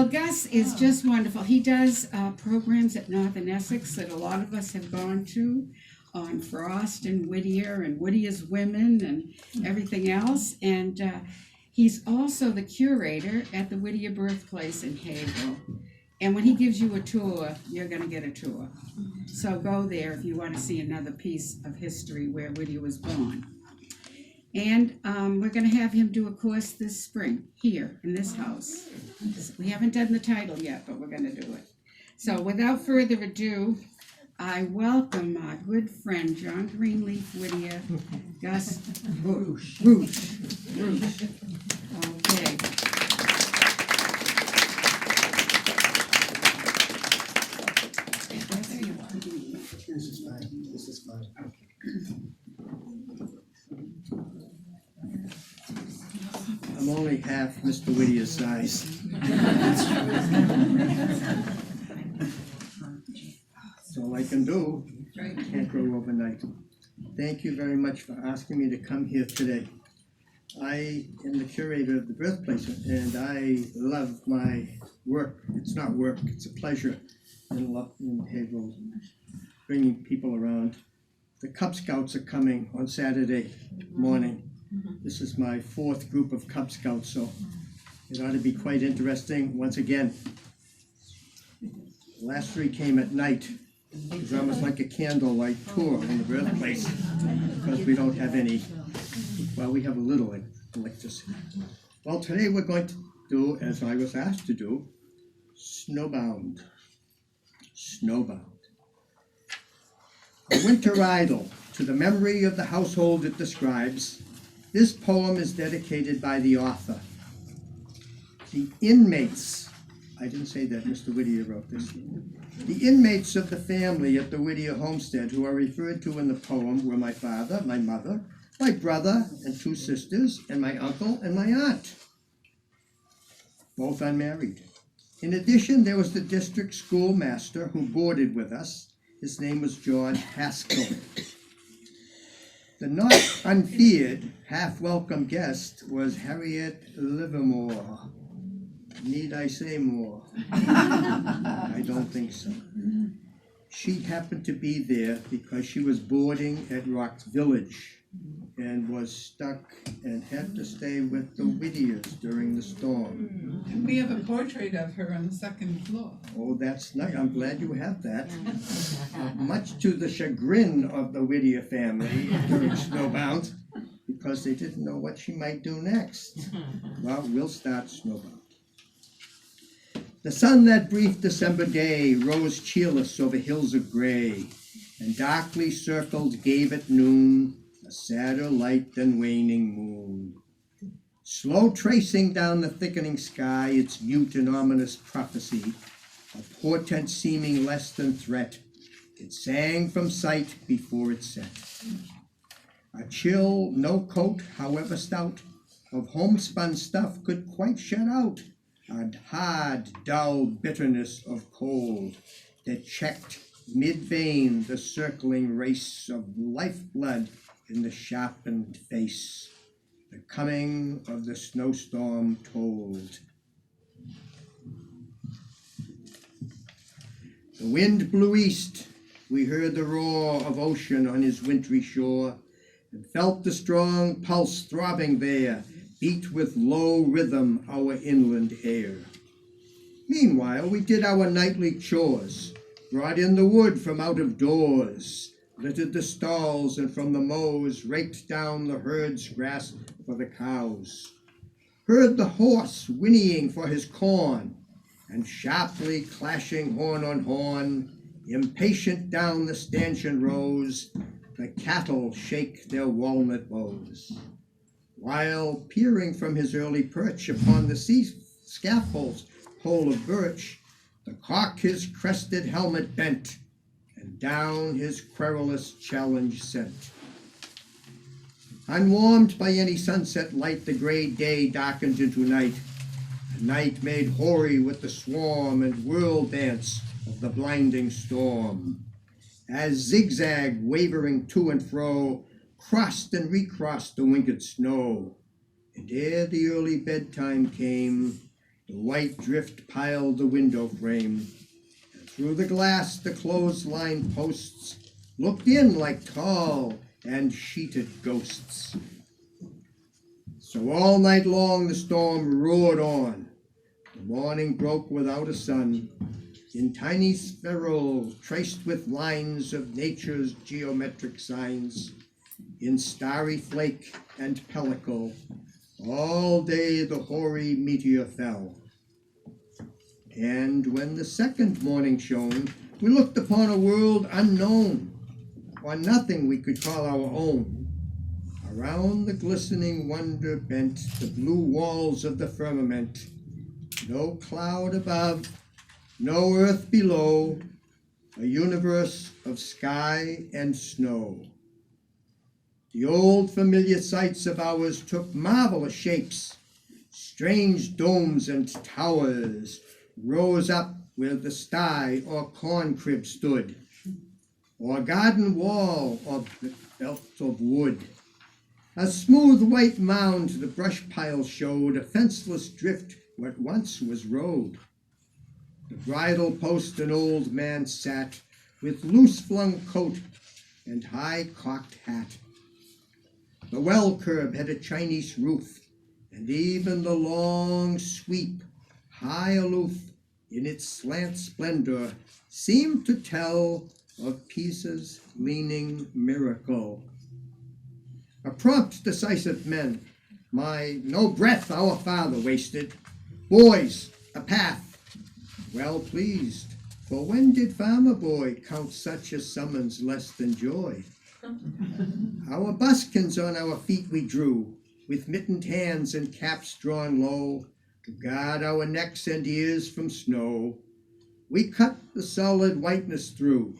Well, Gus is just wonderful. He does programs at Northern Essex that a lot of us have gone to on Frost and Whittier's Women and everything else. And he's also the curator at the Whittier Birthplace in Haverhill. And when he gives you a tour, you're going to get a tour. So go there if you want to see another piece of history where Whittier was born. And we're going to have him do a course this spring here in this house. We haven't done the title yet, but we're going to do it. So without further ado, I welcome my good friend John Greenleaf Whittier, Gus Reusch. Okay. This is fine. I'm only half Mr. Whittier's size. That's all I can do. Can't grow overnight. Thank you very much for asking me to come here today. I am the curator of the birthplace, and I love my work. It's not work, it's a pleasure in Haverhill, bringing people around. The Cub Scouts are coming on Saturday morning. This is my 4th group of Cub Scouts, so it ought to be quite interesting. Once again, the last 3 came at night. It was almost like a candlelight tour in the birthplace because we don't have any, well, we have a little electricity. Well, today we're going to do, as I was asked to do, Snowbound. Snowbound. A winter idyll to the memory of the household it describes. This poem is dedicated by the author. The inmates, I didn't say that, Mr. Whittier wrote this. The inmates of the family at the Whittier homestead who are referred to in the poem were my father, my mother, my brother and 2 sisters, and my uncle and my aunt, both unmarried. In addition, there was the district schoolmaster who boarded with us. His name was George Haskell. The not unfeared, half-welcome guest was Harriet Livermore. Need I say more? I don't think so. She happened to be there because she was boarding at Rock's Village and was stuck and had to stay with the Whittiers during the storm. And we have a portrait of her on the 2nd floor. Oh, that's nice. I'm glad you have that. Much to the chagrin of the Whittier family during Snowbound, because they didn't know what she might do next. Well, we'll start Snowbound. The sun that brief December day rose cheerless over hills of gray, and darkly circled gave at noon a sadder light than waning moon. Slow tracing down the thickening sky its mute and ominous prophecy, a portent seeming less than threat, it sang from sight before it set. A chill, no coat, however stout, of homespun stuff could quite shut out a hard, dull bitterness of cold that checked mid-vein the circling race of lifeblood in the sharpened face. The coming of the snowstorm told. The wind blew east. We heard the roar of ocean on his wintry shore, and felt the strong pulse throbbing there, beat with low rhythm our inland air. Meanwhile, we did our nightly chores, brought in the wood from out of doors, littered the stalls, and from the mows raked down the herd's grass for the cows. Heard the horse whinnying for his corn, and sharply clashing horn on horn, impatient down the stanchion rows, the cattle shake their walnut bows. While peering from his early perch upon the sea scaffold's pole of birch, the cock his crested helmet bent, and down his querulous challenge sent. Unwarmed by any sunset light, the gray day darkened into night, a night made hoary with the swarm and whirl dance of the blinding storm. As zigzag, wavering to and fro, crossed and recrossed the winged snow, and ere the early bedtime came, The white drift piled the window frame, and through the glass the clothesline posts looked in like tall and sheeted ghosts. So all night long the storm roared on. The morning broke without a sun, in tiny spherules traced with lines of nature's geometric signs, in starry flake and pellicle, all day the hoary meteor fell. And when the second morning shone, we looked upon a world unknown, on nothing we could call our own. Around the glistening wonder bent the blue walls of the firmament, no cloud above, no earth below, a universe of sky and snow. The old familiar sights of ours took marvelous shapes. Strange domes and towers rose up where the sty or corn crib stood, or garden wall or belt of wood. A smooth white mound the brush pile showed, a fenceless drift what once was road. The bridle post an old man sat, with loose flung coat and high cocked hat. The well curb had a Chinese roof, and even the long sweep, high aloof in its slant splendor, seemed to tell of Pisa's leaning miracle. A prompt, decisive men, my no breath our father wasted. Boys, a path, well pleased, for when did farmer boy count such a summons less than joy? Our buskins on our feet we drew, with mittened hands and caps drawn low, to guard our necks and ears from snow. We cut the solid whiteness through,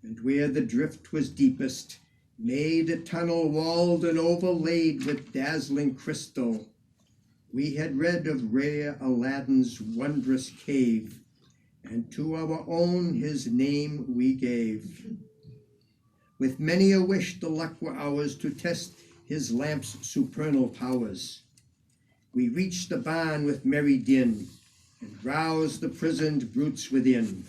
and where the drift was deepest, made a tunnel walled and overlaid with dazzling crystal. We had read of rare Aladdin's wondrous cave, and to our own his name we gave. With many a wish the luck were ours to test his lamp's supernal powers. We reached the barn with merry din, and roused the prisoned brutes within.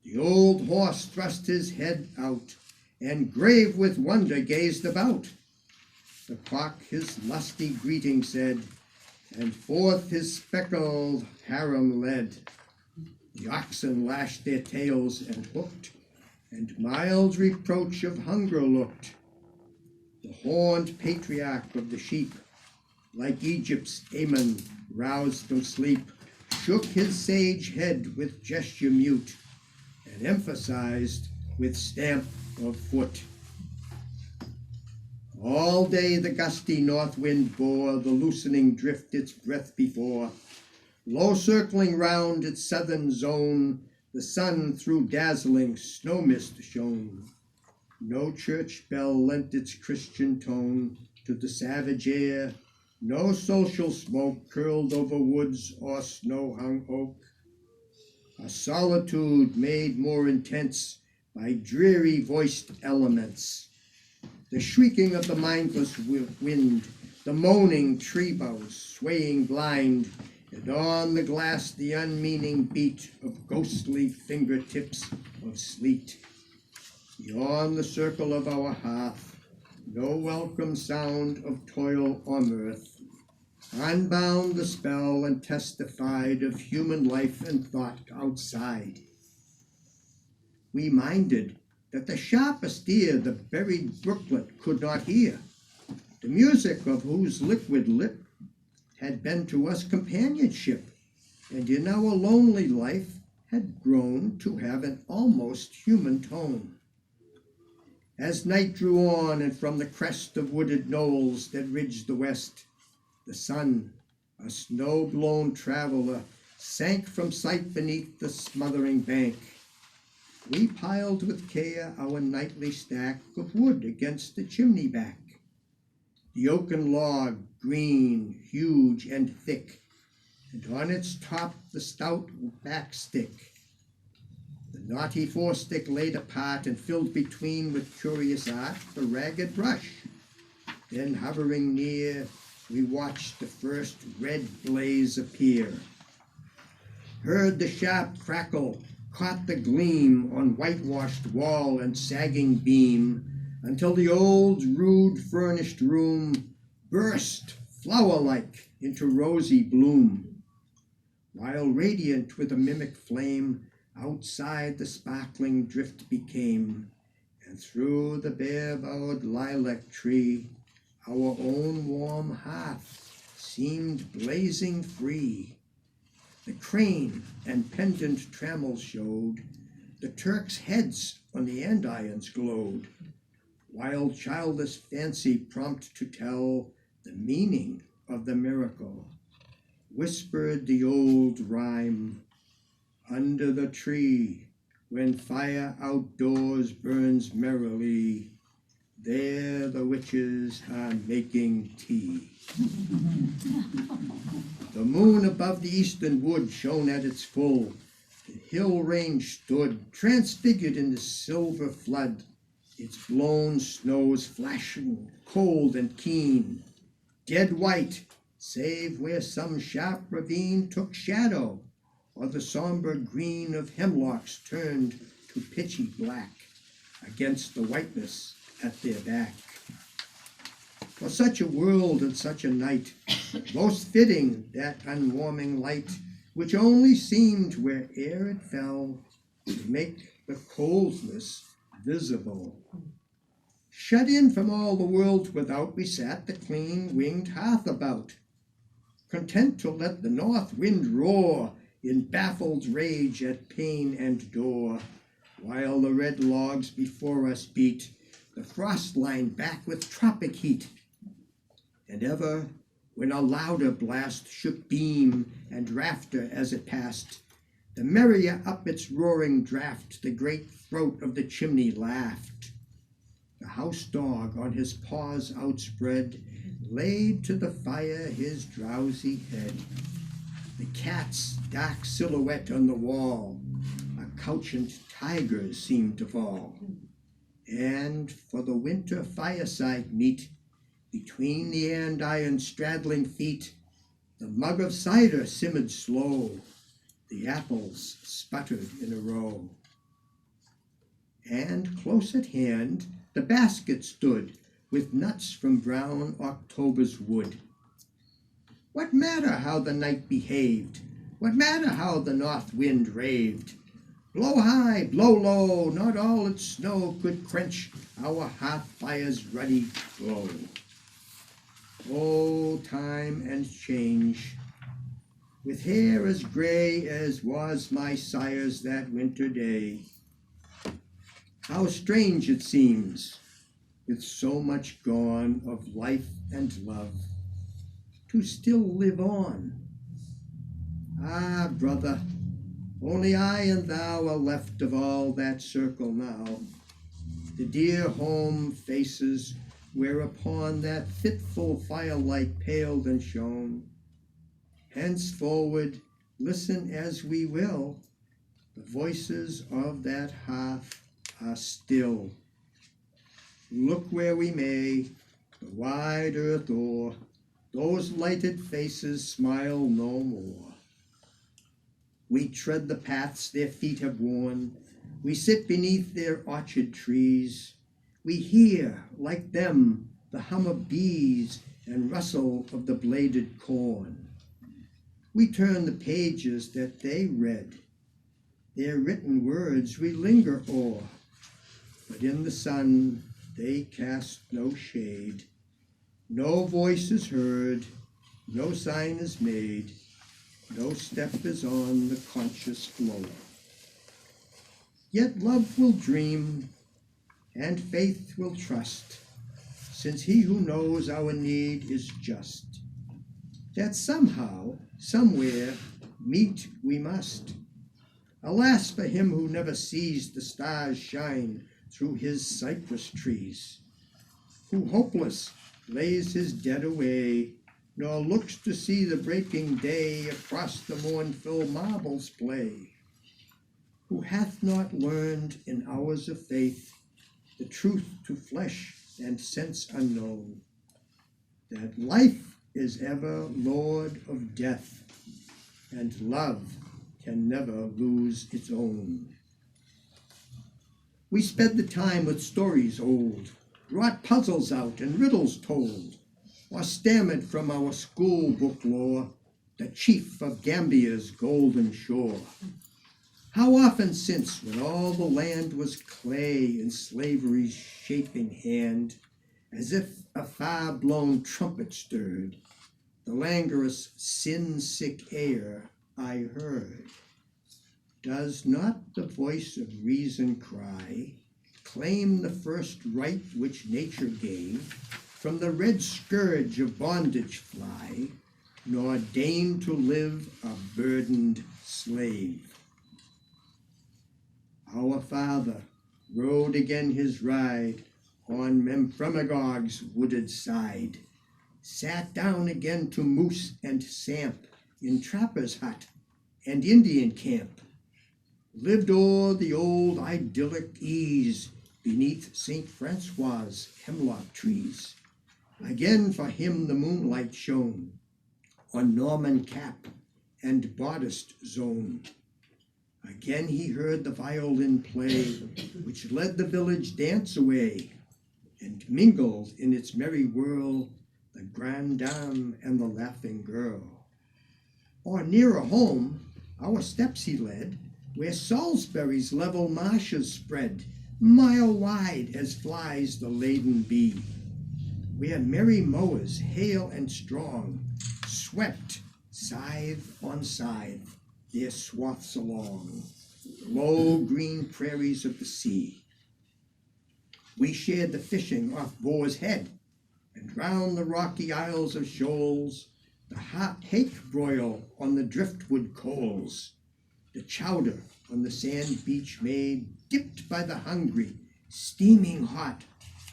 The old horse thrust his head out, and grave with wonder gazed about. The cock his lusty greeting said, and forth his speckled harem led. The oxen lashed their tails and hooked, and mild reproach of hunger looked. The horned patriarch of the sheep, like Egypt's Ammon, roused from sleep, shook his sage head with gesture mute, and emphasized with stamp of foot. All day the gusty north wind bore the loosening drift its breath before. Low circling round its southern zone, the sun through dazzling snow mist shone. No church bell lent its Christian tone to the savage air, no social smoke curled over woods or snow-hung oak. A solitude made more intense by dreary-voiced elements. The shrieking of the mindless wind, the moaning tree boughs swaying blind, and on the glass the unmeaning beat of ghostly fingertips of sleet. Beyond the circle of our hearth, no welcome sound of toil or mirth, unbound the spell and testified of human life and thought outside. We minded that the sharpest ear the buried brooklet could not hear, the music of whose liquid lip had been to us companionship, and in our lonely life had grown to have an almost human tone. As night drew on, and from the crest of wooded knolls that ridged the west, the sun, a snow-blown traveler, sank from sight beneath the smothering bank. We piled with care our nightly stack of wood against the chimney back. The oaken log, green, huge, and thick, and on its top the stout back stick. The knotty forestick laid apart and filled between with curious art the ragged brush. Then hovering near, we watched the first red blaze appear. heard the sharp crackle, caught the gleam on whitewashed wall and sagging beam, until the old rude furnished room burst flower-like into rosy bloom, while radiant with a mimic flame outside the sparkling drift became, and through the bare-boughed lilac tree our own warm hearth seemed blazing free. The crane and pendant trammels showed, the Turks' heads on the andirons glowed, while childish fancy prompt to tell the meaning of the miracle whispered the old rhyme, under the tree, when fire outdoors burns merrily, there the witches are making tea. The moon above the eastern wood shone at its full. The hill range stood transfigured in the silver flood, its blown snows flashing cold and keen, dead white, save where some sharp ravine took shadow, or the somber green of hemlocks turned to pitchy black against the whiteness at their back. For such a world and such a night, most fitting that unwarming light, which only seemed where'er it fell to make the coldness visible. Shut in from all the world without, we sat the clean winged hearth about, content to let the north wind roar in baffled rage at pane and door, while the red logs before us beat the frost line back with tropic heat. And ever, when a louder blast shook beam and rafter as it passed, the merrier up its roaring draught the great throat of the chimney laughed. The house dog on his paws outspread laid to the fire his drowsy head. The cat's dark silhouette on the wall a couchant tiger seemed to fall. And for the winter fireside meet, between the andiron straddling feet, the mug of cider simmered slow, the apples sputtered in a row. And close at hand the basket stood, with nuts from brown October's wood. What matter how the night behaved? What matter how the north wind raved? Blow high, blow low, not all its snow could quench our hearth fire's ruddy glow. Oh, time and change, with hair as gray as was my sire's that winter day. How strange it seems, with so much gone of life and love, to still live on. Ah, brother, only I and thou are left of all that circle now, the dear home faces whereupon that fitful firelight paled and shone. Henceforward, listen as we will, the voices of that hearth are still. Look where we may, the wide earth o'er, those lighted faces smile no more. We tread the paths their feet have worn, we sit beneath their orchard trees, we hear, like them, the hum of bees and rustle of the bladed corn. We turn the pages that they read, their written words we linger o'er, but in the sun they cast no shade, no voice is heard, no sign is made, no step is on the conscious flow. Yet love will dream, and faith will trust, since he who knows our need is just, that somehow, somewhere, meet we must. Alas for him who never sees the stars shine through his cypress trees, who hopeless lays his dead away, nor looks to see the breaking day across the mournful marbles play, who hath not learned in hours of faith the truth to flesh and sense unknown, that life is ever lord of death, and love can never lose its own. We sped the time with stories old, brought puzzles out and riddles told, or stammered from our school book lore the chief of Gambia's golden shore. How often since, when all the land was clay in slavery's shaping hand, as if a far-blown trumpet stirred the languorous, sin-sick air, I heard. Does not the voice of reason cry, claim the first right which nature gave, from the red scourge of bondage fly, nor deign to live a burdened slave? Our father rode again his ride on Memphremagog's wooded side, sat down again to moose and samp in trapper's hut and Indian camp, lived o'er the old idyllic ease beneath St. Francois' hemlock trees. Again for him the moonlight shone on Norman cap and bodiced zone. Again he heard the violin play, which led the village dance away, and mingled in its merry whirl the grande dame and the laughing girl. Or nearer home, our steps he led, where Salisbury's level marshes spread, mile wide as flies the laden bee, where merry mowers, hale and strong, swept scythe on scythe their swaths along, low green prairies of the sea. We shared the fishing off Boar's Head, and round the rocky isles of shoals, the hot hake broil on the driftwood coals, the chowder on the sand beach made, dipped by the hungry, steaming hot,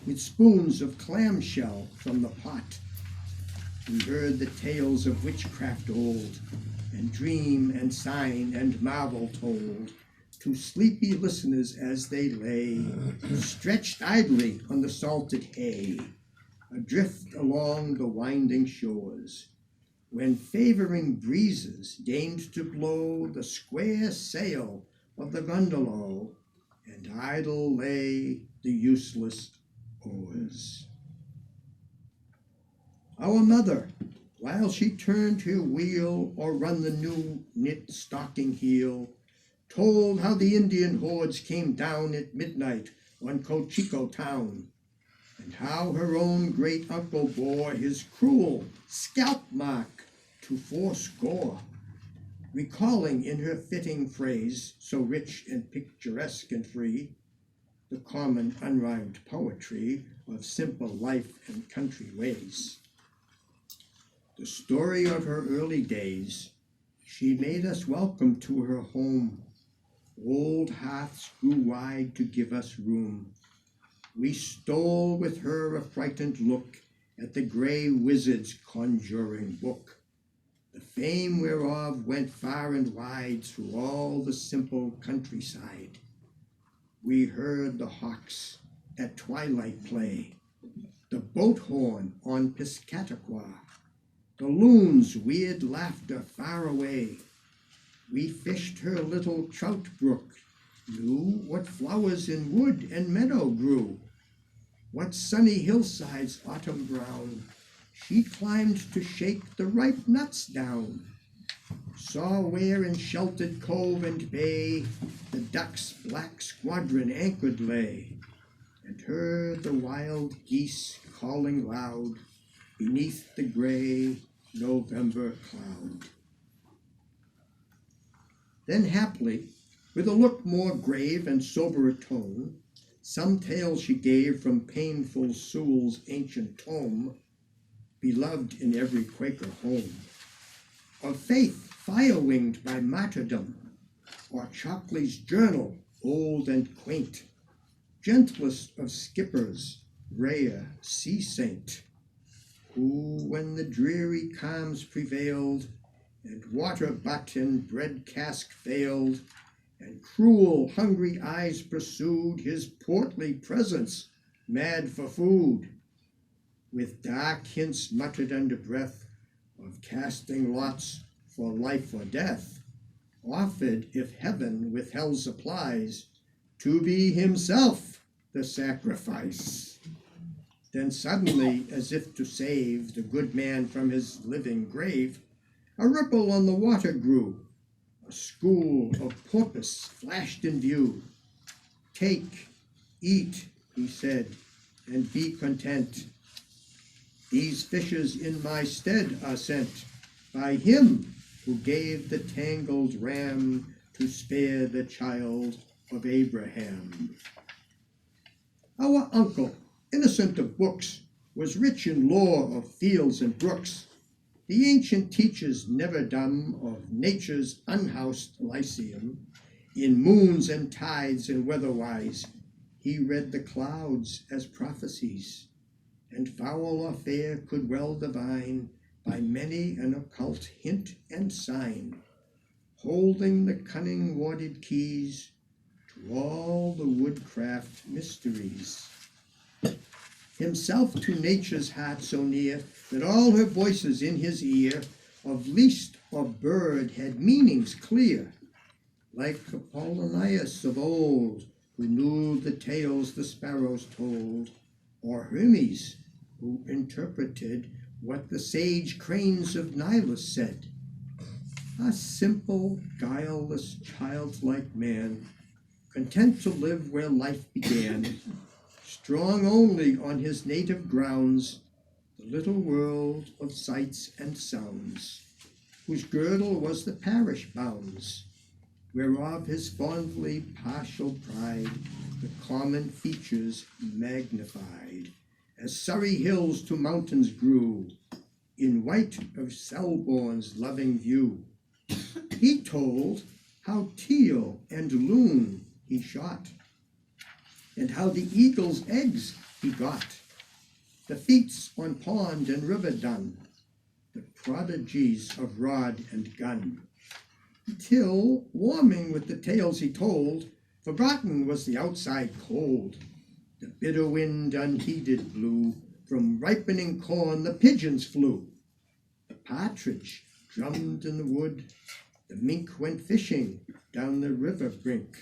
with spoons of clamshell from the pot. We heard the tales of witchcraft old, and dream and sign and marvel told to sleepy listeners as they lay, stretched idly on the salted hay, adrift along the winding shores, when favoring breezes deigned to blow the square sail of the gondolo, and idle lay the useless oars. Our mother, while she turned her wheel or run the new knit stocking heel, told how the Indian hordes came down at midnight on Cochico town, and how her own great uncle bore his cruel scalp mark to fourscore, recalling in her fitting phrase, so rich and picturesque and free, the common unrhymed poetry of simple life and country ways. The story of her early days, she made us welcome to her home. Old hearths grew wide to give us room. We stole with her a frightened look at the gray wizard's conjuring book, the fame whereof went far and wide through all the simple countryside. We heard the hawks at twilight play, the boat horn on Piscataqua, the loon's weird laughter far away. We fished her little trout brook, knew what flowers in wood and meadow grew, what sunny hillsides autumn brown she climbed to shake the ripe nuts down, saw where in sheltered cove and bay the duck's black squadron anchored lay, and heard the wild geese calling loud beneath the gray November cloud. Then haply, with a look more grave and sober a tone, some tale she gave from painful Sewell's ancient tome, beloved in every Quaker home, of faith fire-winged by martyrdom, or Chalkley's journal, old and quaint, gentlest of skippers, Rhea, sea saint, who, when the dreary calms prevailed, and water butt and bread cask failed, and cruel hungry eyes pursued his portly presence, mad for food, with dark hints muttered under breath of casting lots for life or death, offered, if heaven with hell supplies, to be himself the sacrifice. Then suddenly, as if to save the good man from his living grave, a ripple on the water grew. A school of porpoise flashed in view. Take, eat, he said, and be content. These fishes in my stead are sent by him who gave the tangled ram to spare the child of Abraham. Our uncle, innocent of books, was rich in lore of fields and brooks. The ancient teachers never dumb of nature's unhoused Lyceum. In moons and tides and weatherwise, he read the clouds as prophecies, and foul or fair could well divine by many an occult hint and sign, holding the cunning warded keys to all the woodcraft mysteries. Himself to nature's heart so near that all her voices in his ear of least of bird had meanings clear, like Apollonius of old, who knew the tales the sparrows told, or Hermes, who interpreted what the sage cranes of Nilus said. A simple, guileless, childlike man, content to live where life began, strong only on his native grounds, the little world of sights and sounds, whose girdle was the parish bounds, whereof his fondly partial pride the common features magnified, as Surrey hills to mountains grew, in white of Selborne's loving view. He told how teal and loon he shot, and how the eagle's eggs he got, the feats on pond and river done, the prodigies of rod and gun, till, warming with the tales he told, forgotten was the outside cold. The bitter wind unheeded blew, from ripening corn the pigeons flew, the partridge drummed in the wood, the mink went fishing down the river brink.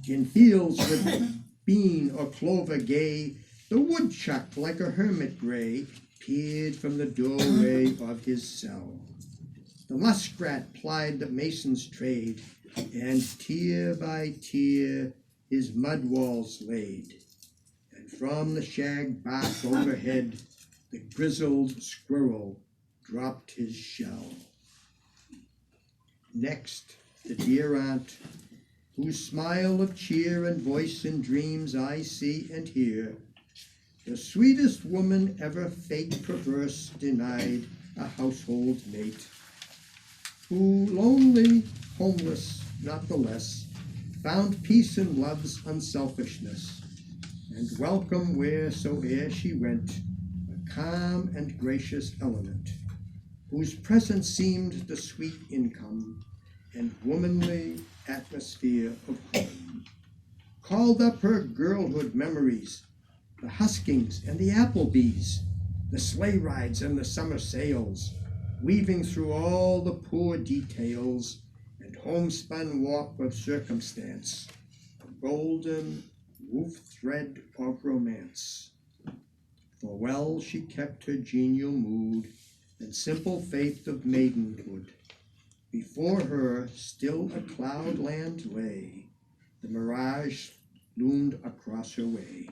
In fields with bean or clover gay, the woodchuck like a hermit gray peered from the doorway of his cell. The muskrat plied the mason's trade, and tier by tier his mud walls laid. And from the shag bark overhead, the grizzled squirrel dropped his shell. Next, the dear aunt, whose smile of cheer and voice in dreams I see and hear, the sweetest woman ever fate perverse denied a household mate, who, lonely, homeless, not the less, found peace in love's unselfishness, and welcome wheresoe'er she went, a calm and gracious element, whose presence seemed the sweet income and womanly atmosphere of home, called up her girlhood memories, the huskings and the apple bees, the sleigh rides and the summer sails, weaving through all the poor details and homespun warp of circumstance, a golden woof thread of romance. For well she kept her genial mood and simple faith of maidenhood. Before her still a cloudland lay, the mirage loomed across her way.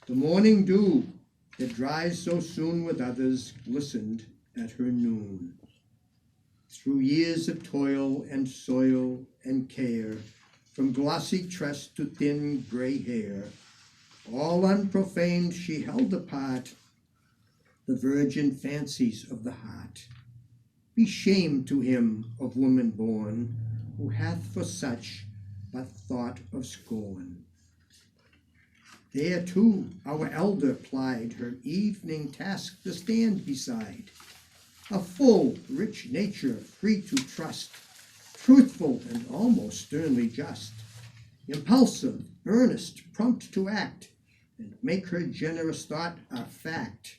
The morning dew, that dries so soon with others, glistened at her noon. Through years of toil and soil and care, from glossy tress to thin gray hair, all unprofaned she held apart the virgin fancies of the heart. Be shame to him of woman born, who hath for such but thought of scorn. There too our elder plied her evening task to stand beside, a full, rich nature free to trust, truthful and almost sternly just, impulsive, earnest, prompt to act, and make her generous thought a fact,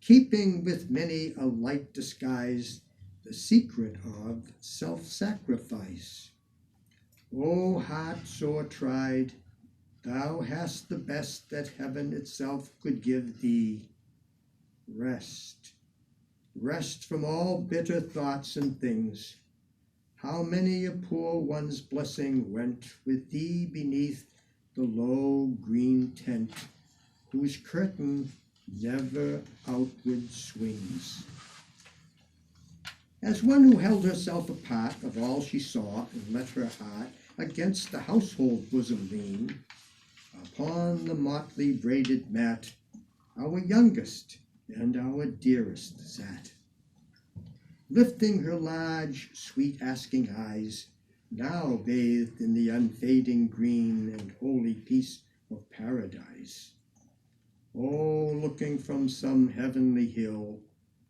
keeping with many a light disguise the secret of self-sacrifice. O heart sore tried, thou hast the best that heaven itself could give thee. Rest, rest from all bitter thoughts and things. How many a poor one's blessing went with thee beneath the low green tent, whose curtain never outward swings. As one who held herself apart of all she saw and let her heart against the household bosom lean, upon the motley braided mat our youngest and our dearest sat, lifting her large, sweet asking eyes, now bathed in the unfading green and holy peace of paradise. Oh, looking from some heavenly hill,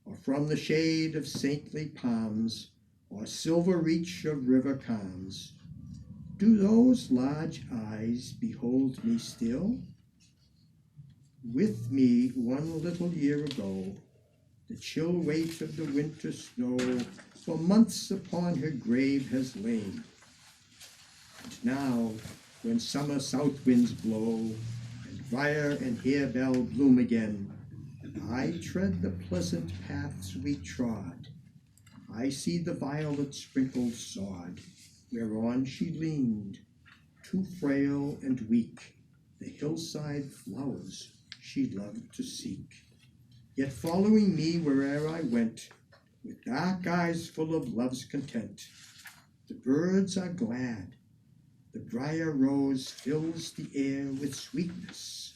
or from the shade of saintly palms, or silver reach of river calms, do those large eyes behold me still? With me one little year ago, the chill weight of the winter snow for months upon her grave has lain. And now, when summer south winds blow, and briar and harebell bloom again, I tread the pleasant paths we trod. I see the violet-sprinkled sod, whereon she leaned, too frail and weak, the hillside flowers she loved to seek. Yet following me where'er I went, with dark eyes full of love's content. The birds are glad, the briar rose fills the air with sweetness.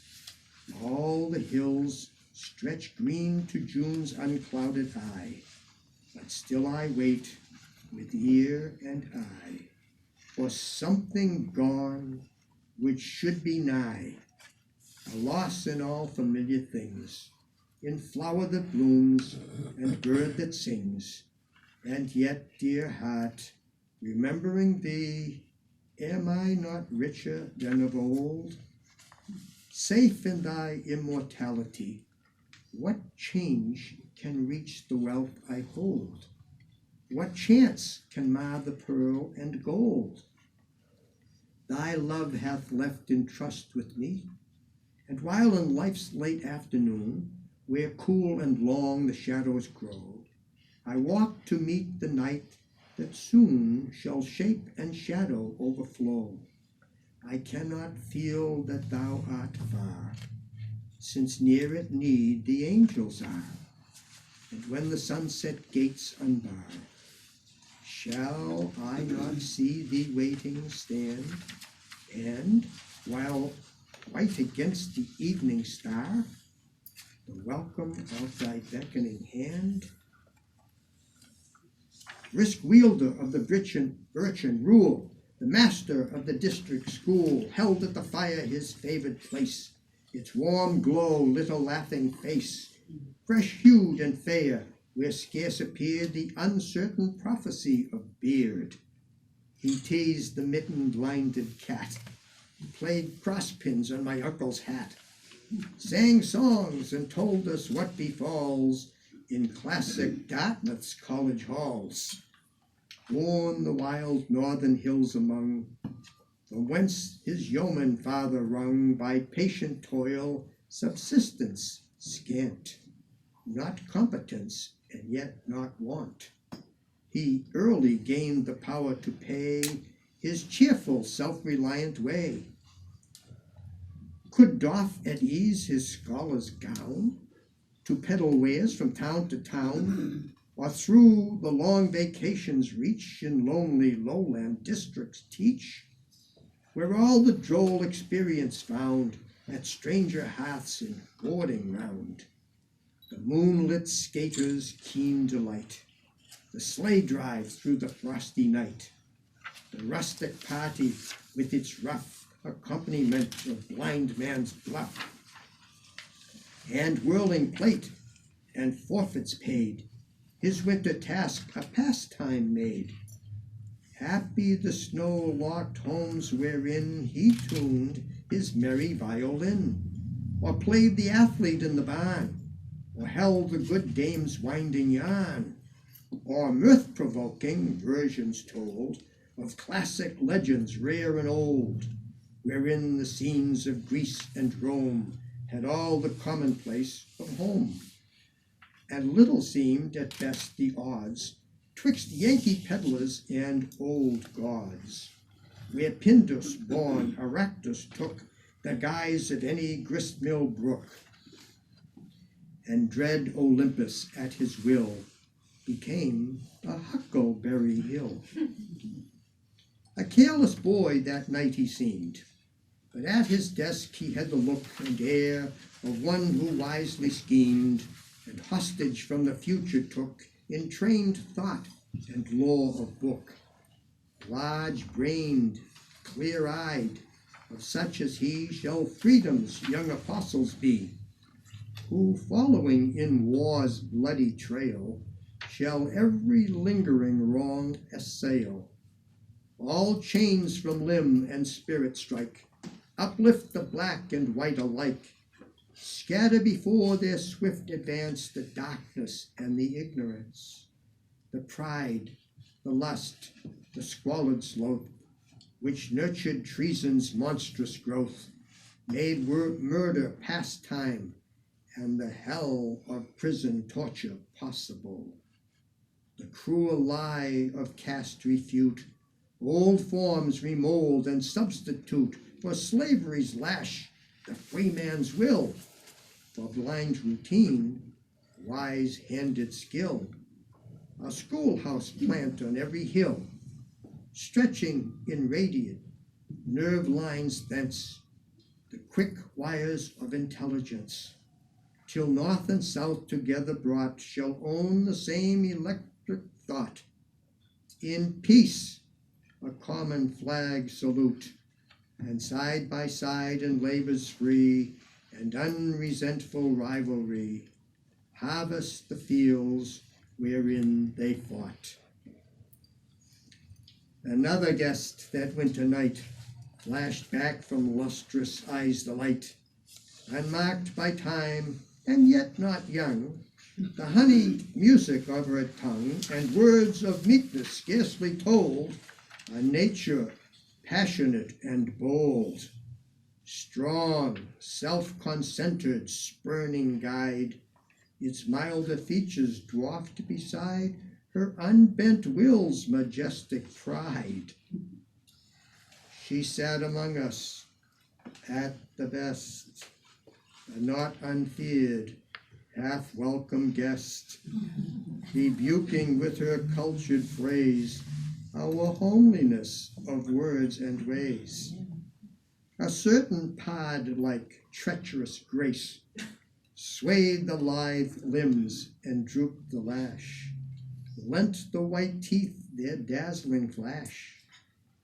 All the hills stretch green to June's unclouded eye, but still I wait with ear and eye for something gone which should be nigh, a loss in all familiar things, in flower that blooms and bird that sings. And yet, dear heart, remembering thee, am I not richer than of old? Safe in thy immortality, what change can reach the wealth I hold? What chance can mar the pearl and gold? Thy love hath left in trust with me, and while in life's late afternoon, where cool and long the shadows grow, I walk to meet the night that soon shall shape and shadow overflow, I cannot feel that thou art far, since near at need the angels are. And when the sunset gates unbar, shall I not see thee waiting stand? And while white against the evening star, the welcome of thy beckoning hand? Brisk wielder of the birchen rule, the master of the district school, held at the fire his favored place, its warm glow lit a laughing face, fresh-hued and fair, where scarce appeared the uncertain prophecy of beard. He teased the mitten-blinded cat, he played crosspins on my uncle's hat, sang songs and told us what befalls in classic Dartmouth's college halls, born the wild northern hills among, from whence his yeoman father wrung by patient toil subsistence scant, not competence and yet not want. He early gained the power to pay his cheerful self-reliant way, could doff at ease his scholar's gown, to peddle wares from town to town, or through the long vacations reach in lonely lowland districts teach, where all the droll experience found at stranger hearths in boarding round, the moonlit skater's keen delight, the sleigh drive through the frosty night, the rustic party with its rough accompaniment of blind man's bluff, and whirling plate and forfeits paid, his winter task a pastime made. Happy the snow-locked homes wherein he tuned his merry violin, or played the athlete in the barn, or held the good dame's winding yarn, or mirth-provoking versions told of classic legends rare and old, wherein the scenes of Greece and Rome had all the commonplace of home, and little seemed at best the odds twixt Yankee peddlers and old gods, where Pindus born Aractus took the guise of any gristmill brook, and dread Olympus at his will became a huckleberry hill. A careless boy that night he seemed, but at his desk he had the look and air of one who wisely schemed, and hostage from the future took in trained thought and lore of book. Large-brained, clear-eyed, of such as he shall freedom's young apostles be, who, following in war's bloody trail, shall every lingering wrong assail. All chains from limb and spirit strike, uplift the black and white alike, scatter before their swift advance the darkness and the ignorance, the pride, the lust, the squalid sloth, which nurtured treason's monstrous growth, made murder pastime, and the hell of prison torture possible. The cruel lie of caste refute, old forms remold and substitute for slavery's lash, the free man's will, for blind routine, wise-handed skill. A schoolhouse plant on every hill, stretching in radiant nerve lines thence, the quick wires of intelligence, till north and south together brought shall own the same electric thought. In peace, a common flag salute, and side by side in labors free and unresentful rivalry, harvest the fields wherein they fought. Another guest that winter night flashed back from lustrous eyes the light, unmarked by time and yet not young, the honeyed music of her tongue and words of meekness scarcely told a nature passionate and bold, strong, self-concentred, spurning guide, its milder features dwarfed beside her unbent will's majestic pride. She sat among us at the best, a not unfeared, half-welcome guest, rebuking with her cultured phrase our homeliness of words and ways. A certain pod-like treacherous grace swayed the lithe limbs and drooped the lash, lent the white teeth their dazzling flash,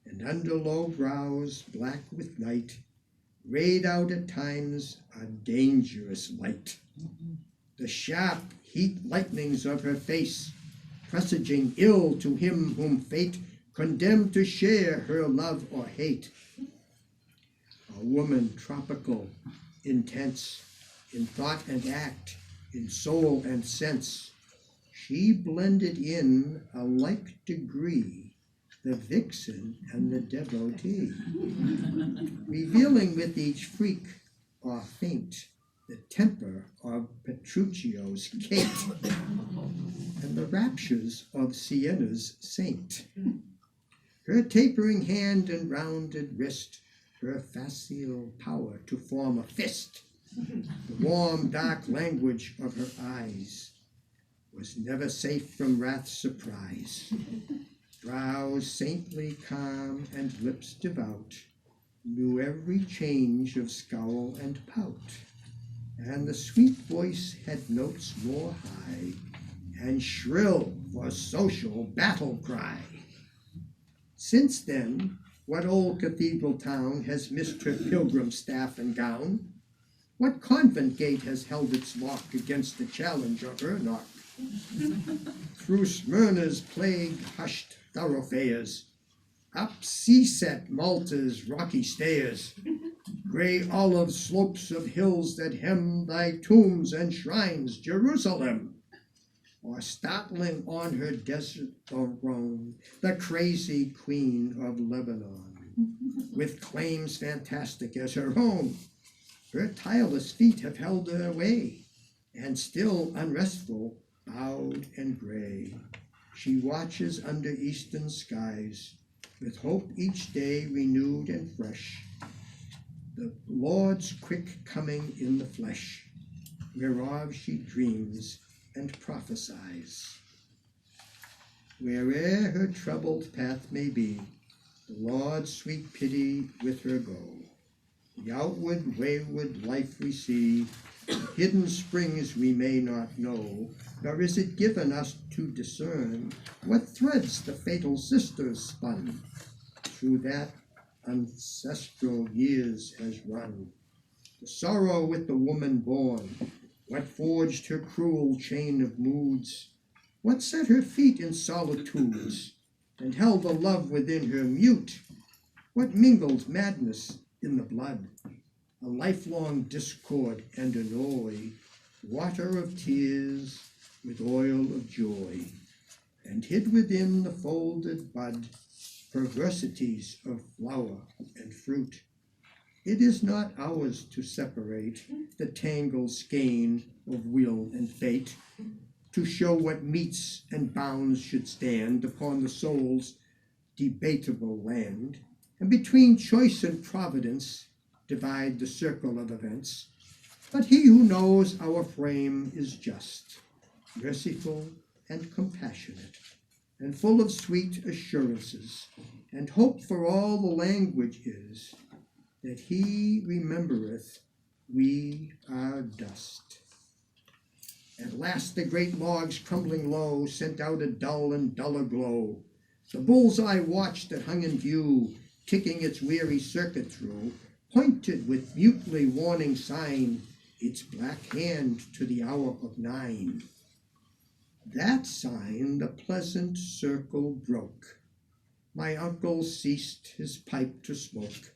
and under low brows black with night rayed out at times a dangerous light. The sharp heat lightnings of her face presaging ill to him whom fate condemned to share her love or hate. A woman tropical, intense, in thought and act, in soul and sense, she blended in a like degree the vixen and the devotee, revealing with each freak or feint the temper of Petruchio's Kate and the raptures of Siena's saint. Her tapering hand and rounded wrist, her facile power to form a fist, the warm dark language of her eyes was never safe from wrath's surprise. Brows saintly calm and lips devout knew every change of scowl and pout, and the sweet voice had notes more high and shrill for social battle cry. Since then, what old cathedral town has missed her pilgrim staff and gown? What convent gate has held its lock against the challenge of her knock? Through Smyrna's plague-hushed thoroughfares, up sea-set Malta's rocky stairs, gray olive slopes of hills that hem thy tombs and shrines, Jerusalem, or startling on her desert throne, the crazy queen of Lebanon, with claims fantastic as her own. Her tireless feet have held her way, and still unrestful, bowed and gray, she watches under eastern skies, with hope each day renewed and fresh, the Lord's quick coming in the flesh, whereof she dreams and prophesies. Where'er her troubled path may be, the Lord's sweet pity with her go. The outward wayward life we see, hidden springs we may not know, nor is it given us to discern what threads the fatal sisters spun through that ancestral years has run. The sorrow with the woman born, what forged her cruel chain of moods, what set her feet in solitudes, and held the love within her mute, what mingled madness in the blood, a lifelong discord and annoy, water of tears with oil of joy, and hid within the folded bud perversities of flower and fruit. It is not ours to separate the tangled skein of will and fate, to show what metes and bounds should stand upon the soul's debatable land, and between choice and providence divide the circle of events. But he who knows our frame is just, merciful and compassionate, and full of sweet assurances, and hope for all the language is, that he remembereth we are dust. At last the great logs crumbling low sent out a dull and duller glow. The bull's-eye watch that hung in view, ticking its weary circuit through, pointed with mutely warning sign its black hand to the hour of 9. That sign the pleasant circle broke. My uncle ceased his pipe to smoke,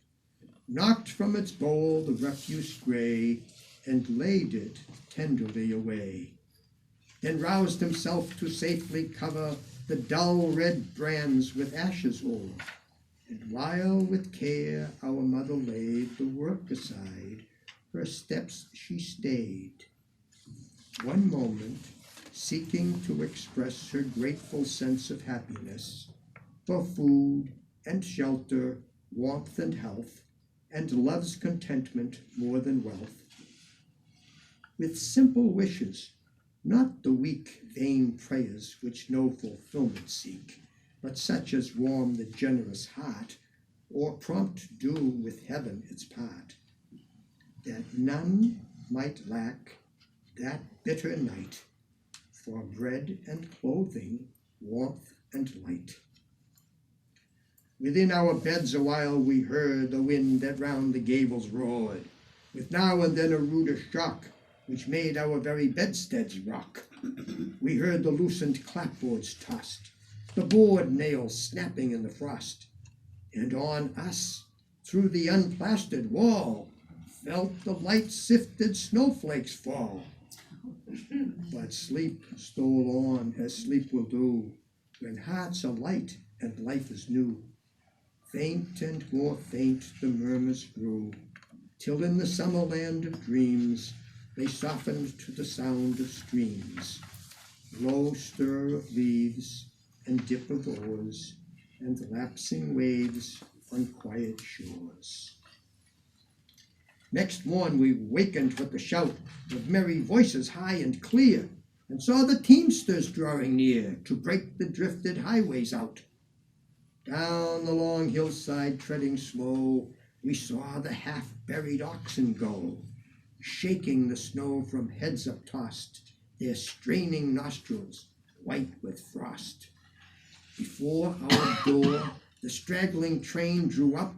knocked from its bowl the refuse gray, and laid it tenderly away, then roused himself to safely cover the dull red brands with ashes o'er. And while with care our mother laid the work aside, her steps she stayed, one moment seeking to express her grateful sense of happiness for food and shelter, warmth and health, and love's contentment more than wealth. With simple wishes, not the weak, vain prayers which no fulfillment seek, but such as warm the generous heart, or prompt do with heaven its part, that none might lack that bitter night for bread and clothing, warmth and light. Within our beds awhile we heard the wind that round the gables roared, with now and then a ruder shock, which made our very bedsteads rock. We heard the loosened clapboards tossed, the board nails snapping in the frost, and on us, through the unplastered wall, felt the light sifted snowflakes fall. But sleep stole on as sleep will do, when hearts are light and life is new. Faint and more faint the murmurs grew, till in the summer land of dreams they softened to the sound of streams, low stir of leaves and dip of oars, and lapsing waves on quiet shores. Next morn we wakened with the shout of merry voices high and clear, and saw the teamsters drawing near to break the drifted highways out. Down the long hillside treading slow, we saw the half-buried oxen go, shaking the snow from heads uptossed, their straining nostrils white with frost. Before our door the straggling train drew up,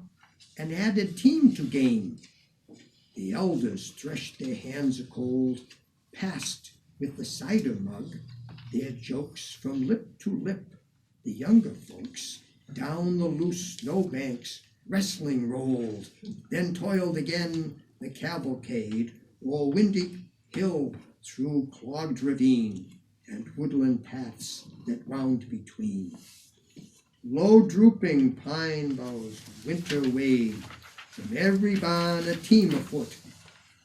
an added team to gain. The elders threshed their hands a-cold, passed with the cider mug their jokes from lip to lip. The younger folks down the loose snowbanks wrestling rolled, then toiled again the cavalcade o'er windy hill through clogged ravine, and woodland paths that wound between. Low drooping pine boughs winter wade, from every barn a team afoot,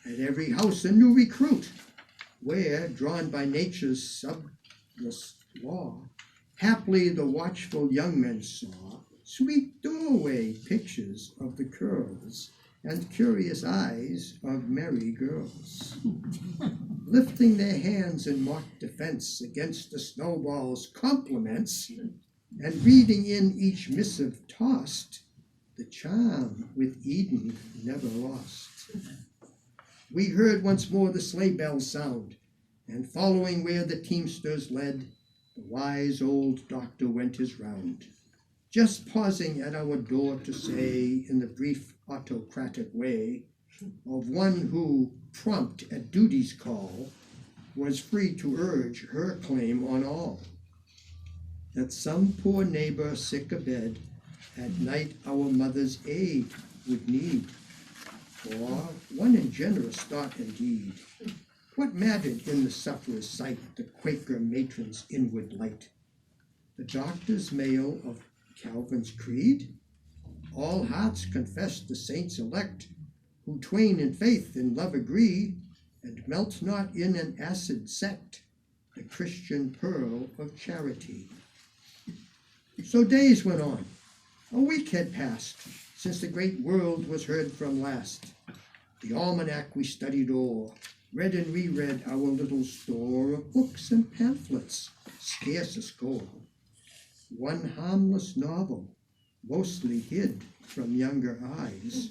at every house a new recruit, where, drawn by nature's subless law, haply the watchful young men saw sweet doorway pictures of the curls and curious eyes of merry girls, lifting their hands in mock defense against the snowball's compliments, and reading in each missive tossed the charm with Eden never lost. We heard once more the sleigh bells sound, and following where the teamsters led, the wise old doctor went his round, just pausing at our door to say, in the brief autocratic way of one who, prompt at duty's call, was free to urge her claim on all, that some poor neighbor sick abed at night our mother's aid would need. For one in generous thought indeed, what mattered in the sufferer's sight the Quaker matron's inward light? The doctor's mail of Calvin's creed? All hearts confess the saints elect, who twain in faith and love agree, and melt not in an acid sect, the Christian pearl of charity. So days went on. A week had passed since the great world was heard from last. The almanac we studied o'er, read and reread our little store of books and pamphlets, scarce a score. One harmless novel, mostly hid from younger eyes,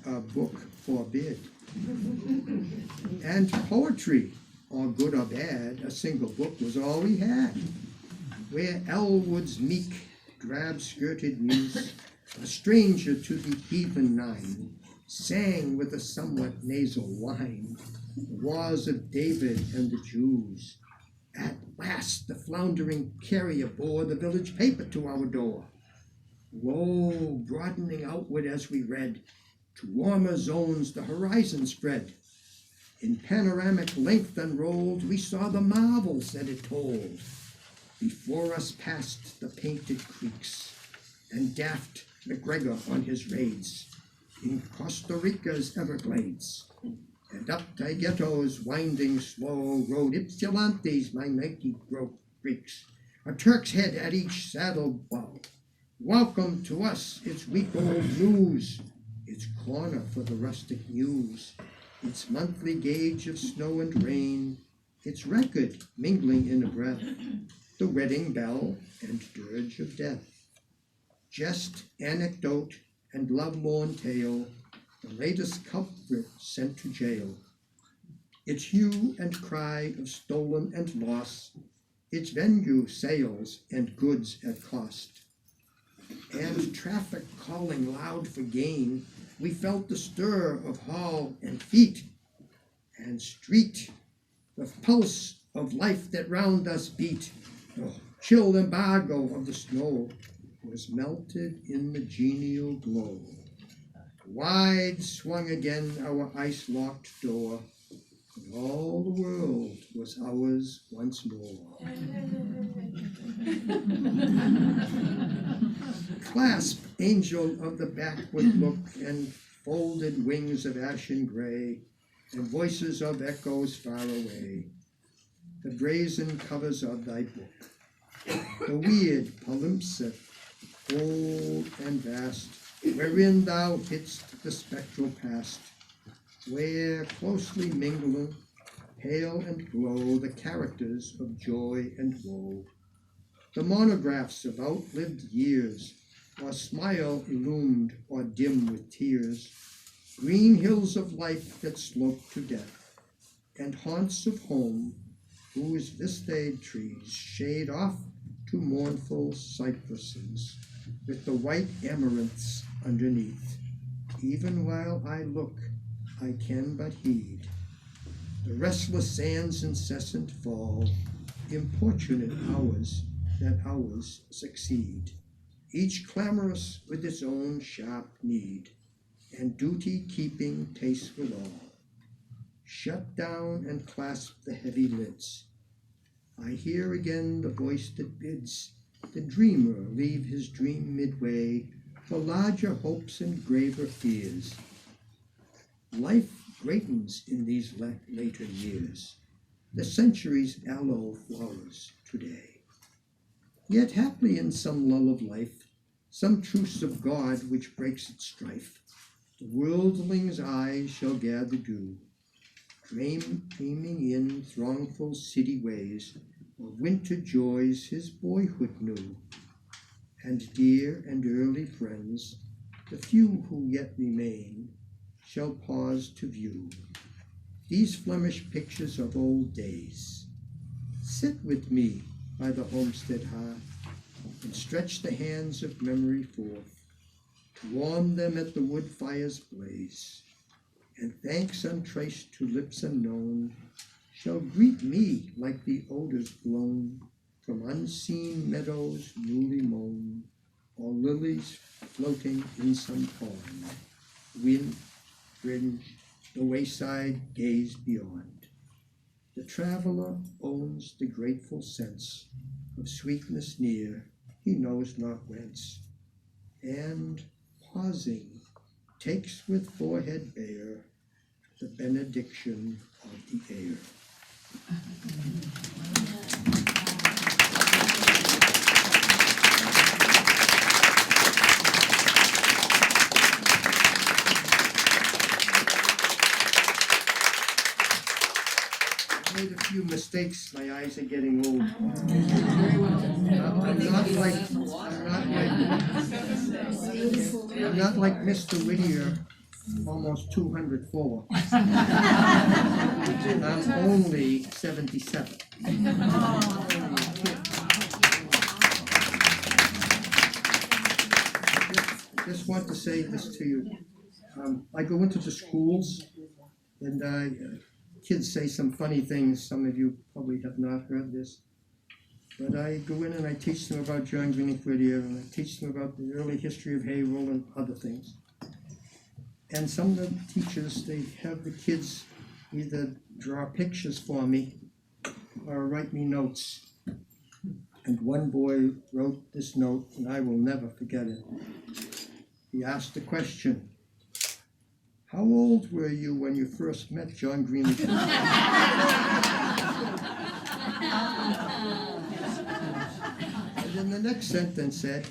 a book forbid. And poetry, or good or bad, a single book was all we had, where Elwood's meek, drab-skirted muse, a stranger to the heathen nine, sang with a somewhat nasal whine the wars of David and the Jews. At last the floundering carrier bore the village paper to our door. Lo, broadening outward as we read, to warmer zones the horizon spread. In panoramic length unrolled, we saw the marvels that it told. Before us passed the painted creeks, and daft McGregor on his raids in Costa Rica's Everglades, and up Taygeto's winding slow rode Ypsilanti's mighty creeks, a Turk's head at each saddle bow. Welcome to us, its week-old news, its corner for the rustic muse, its monthly gauge of snow and rain, its record mingling in a breath, the wedding bell and dirge of death. Jest, anecdote, and love-lorn tale, the latest culprit sent to jail. Its hue and cry of stolen and loss, its venue sales and goods at cost. And traffic calling loud for gain, we felt the stir of hall and feet and street, the pulse of life that round us beat. The chill embargo of the snow was melted in the genial glow. Wide swung again our ice-locked door, and all the world was ours once more. Clasp, angel of the backward look, and folded wings of ashen gray, and voices of echoes far away, the brazen covers of thy book, the weird palimpsest, old and vast, wherein thou hidst the spectral past, where closely mingling, pale and glow, the characters of joy and woe, the monographs of outlived years, or smile illumed or dim with tears, green hills of life that slope to death, and haunts of home whose vista'd trees shade off to mournful cypresses, with the white amaranths underneath. Even while I look, I can but heed the restless sand's incessant fall, importunate hours that hours succeed, each clamorous with its own sharp need, and duty keeping tasteful all. Shut down and clasp the heavy lids. I hear again the voice that bids the dreamer leave his dream midway for larger hopes and graver fears. Life greatens in these later years. The century's aloe flowers today. Yet haply in some lull of life, some truce of God which breaks its strife, the worldling's eyes shall gather dew, dreaming in throngful city ways of winter joys his boyhood knew. And dear and early friends, the few who yet remain, shall pause to view these Flemish pictures of old days. Sit with me by the homestead hearth, and stretch the hands of memory forth, to warm them at the wood fire's blaze, and thanks untraced to lips unknown shall greet me like the odors blown from unseen meadows newly mown, or lilies floating in some pond. Wind fringe the wayside gaze beyond. The traveler owns the grateful sense of sweetness near, he knows not whence, and pausing takes with forehead bare the benediction of the air. I made a few mistakes. My eyes are getting old. I'm not like Mr. Whittier, almost 204. I'm only 77. Just want to say this to you. I go into the schools and kids say some funny things. Some of you probably have not heard this. But I go in and I teach them about John Greenleaf Whittier, and I teach them about the early history of Haverhill and other things. And some of the teachers, they have the kids either draw pictures for me or write me notes. And one boy wrote this note, and I will never forget it. He asked the question, "How old were you when you first met John Greenleaf?" And then the next sentence said,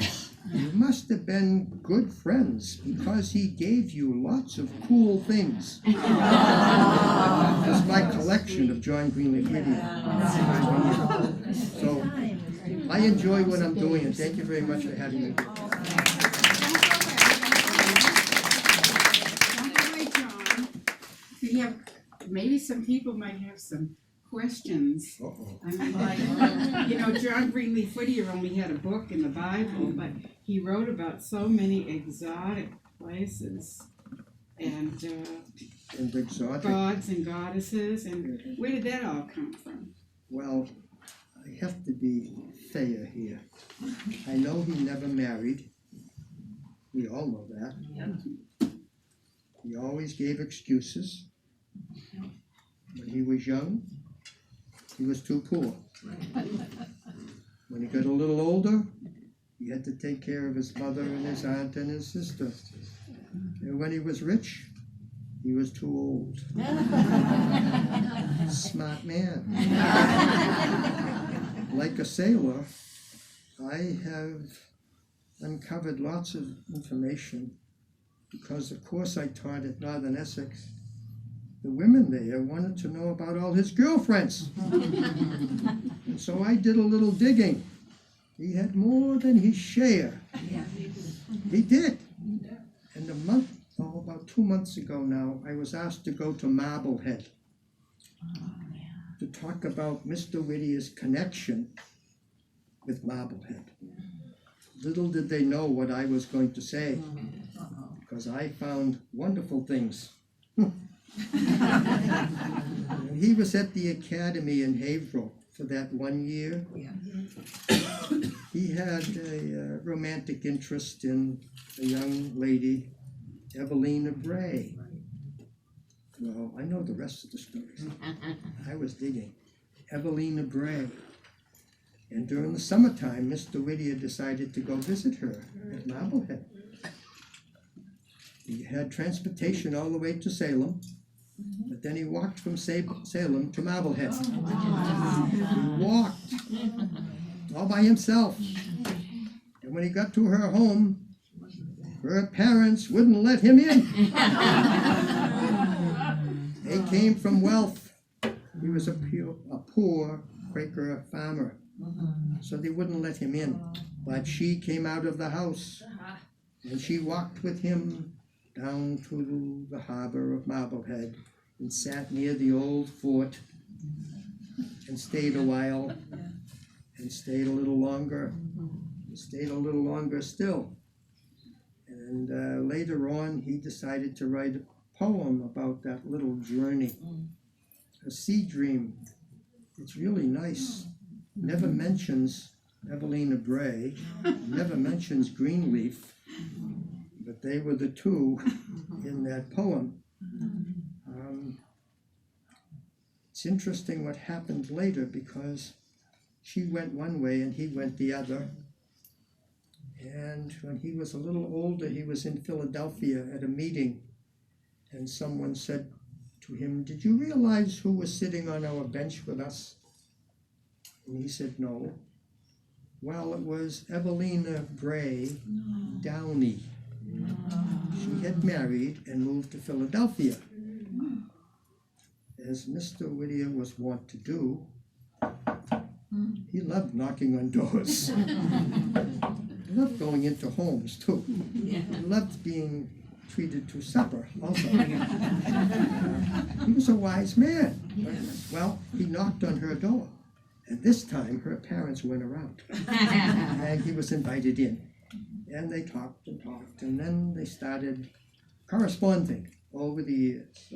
"You must have been good friends because he gave you lots of cool things." That's my collection of John Greenleaf Whittier. So I enjoy what I'm doing, and thank you very much for having me. We have, maybe some people might have some questions. Uh-oh. I mean, like, John Greenleaf Whittier only had a book in the Bible, but he wrote about so many exotic places and And exotic. gods and goddesses, and where did that all come from? Well, I have to be fair here. I know he never married. We all know that. He always gave excuses. When he was young, he was too poor. When he got a little older, he had to take care of his mother and his aunt and his sister. And when he was rich, he was too old. Smart man. Like a sailor, I have uncovered lots of information because the course I taught at Northern Essex, the women there wanted to know about all his girlfriends. And so I did a little digging. He had more than his share. He did. And about 2 months ago now, I was asked to go to Marblehead to talk about Mr. Whittier's connection with Marblehead. Little did they know what I was going to say, because I found wonderful things. He was at the academy in Haverhill for that 1 year. He had a romantic interest in a young lady, Evelina Bray. Well, I know the rest of the story. I was digging. Evelina Bray. And during the summertime, Mr. Whittier decided to go visit her at Marblehead. He had transportation all the way to Salem, but then he walked from Salem to Marblehead. He walked all by himself. And when he got to her home, her parents wouldn't let him in. They came from wealth. He was a poor Quaker farmer, so they wouldn't let him in. But she came out of the house, and she walked with him down to the harbor of Marblehead and sat near the old fort and stayed a while and stayed a little longer and stayed a little longer still. And later on, he decided to write a poem about that little journey, a sea dream. It's really nice. Never mentions Evelina Bray, never mentions Greenleaf, but they were the two in that poem. It's interesting what happened later, because she went one way and he went the other. And when he was a little older, he was in Philadelphia at a meeting, and someone said to him, "Did you realize who was sitting on our bench with us?" And he said, "No." Well, it was Evelina Bray Downey. She had married and moved to Philadelphia. As Mr. Whittier was wont to do, he loved knocking on doors. He loved going into homes, too. He loved being treated to supper, also. He was a wise man. Well, he knocked on her door, and this time her parents went around, and he was invited in. And they talked and talked, and then they started corresponding over the years.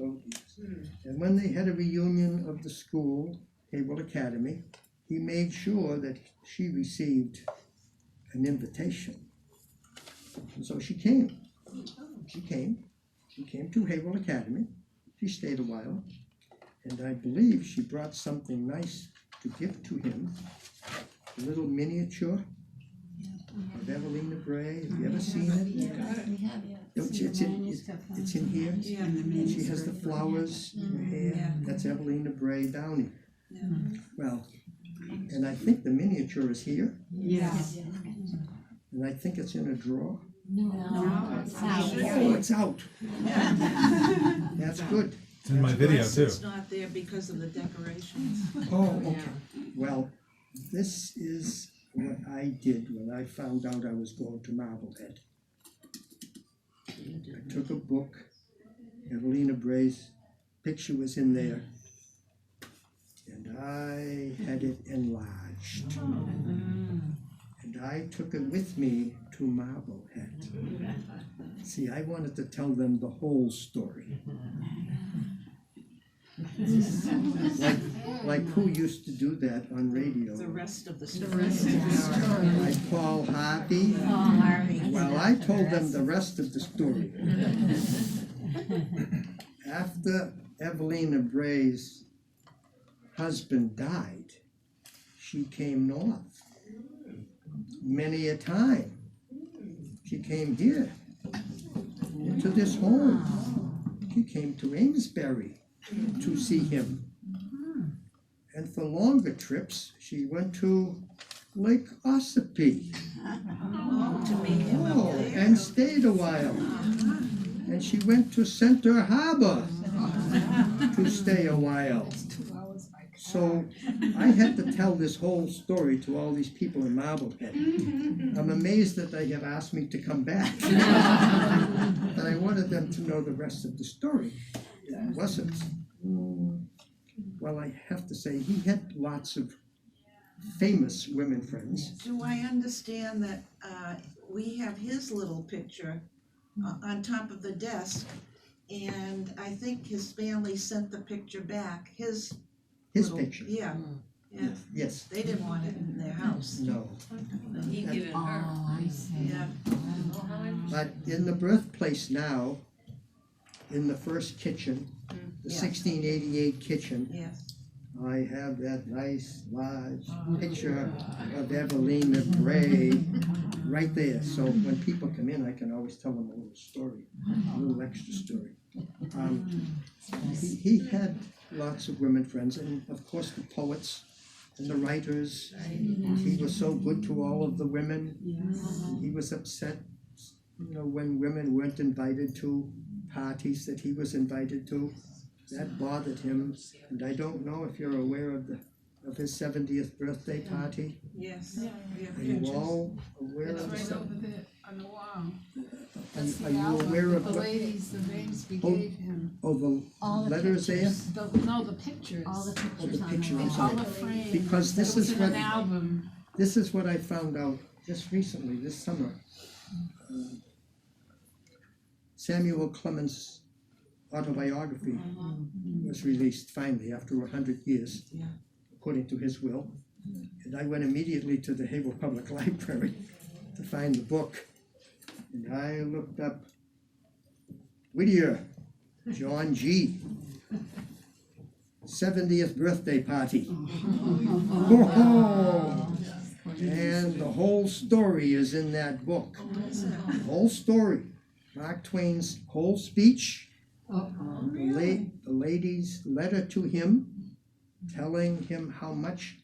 And when they had a reunion of the school, Haverhill Academy, he made sure that she received an invitation. And so she came. She came to Haverhill Academy. She stayed a while, and I believe she brought something nice to give to him, a little miniature of Evelina Bray. Have you ever seen it? It's in here. She has the flowers in her hair. That's Evelina Bray Downey. Well, and I think the miniature is here. Yes. And I think it's in a drawer. No, it's out. Oh, it's out. That's good. It's in my video too. It's not there because of the decorations. Oh, okay. Well, this is what I did when I found out I was going to Marblehead. I took a book. Evelina Bray's picture was in there, and I had it enlarged. And I took it with me to Marblehead. See, I wanted to tell them the whole story. Like who used to do that on radio? The rest of the story. Like Paul Harvey. Well, I told them the rest of the story. After Evelina Bray's husband died, she came north. Many a time. She came here, into this home. She came to Amesbury to see him. And for longer trips, she went to Lake Ossipee. To meet him up there. And stayed a while. And she went to Center Harbor to stay a while. So I had to tell this whole story to all these people in Marblehead. I'm amazed that they have asked me to come back. But I wanted them to know the rest of the story. It wasn't. Well, I have to say, he had lots of famous women friends. Do I understand that we have his little picture on top of the desk, and I think his family sent the picture back, his Picture. Yeah, yeah. Yes. They didn't want it in their house. No. He gave it her. Oh, I see. Yeah. But in the birthplace now, in the first kitchen, the Yeah. 1688 kitchen, Yes. I have that nice large picture of Evelina Gray right there. So when people come in, I can always tell them a little story, a little extra story. He had lots of women friends, and of course the poets and the writers. He was so good to all of the women. He was upset, when women weren't invited to parties that he was invited to. That bothered him, and I don't know if you're aware of his 70th birthday party. Yes, we have Are you pictures. all aware It's of right this? over there on the wall. Are you aware of The what, ladies, the names we Oh. gave him. the All the letters there? pictures. No, the pictures. All the Oh, pictures the on picture, the I'm wall. All sorry. the frames. Because this It was is in what, an album. this is what I found out just recently, this summer. Samuel Clemens' autobiography was released finally after 100 years, Yeah. according to his will. And I went immediately to the Havel Public Library to find the book. And I looked up Whittier, John G. 70th birthday party. Oh, and the whole story is in that book. The whole story. Mark Twain's whole speech, the lady's letter to him, telling him how much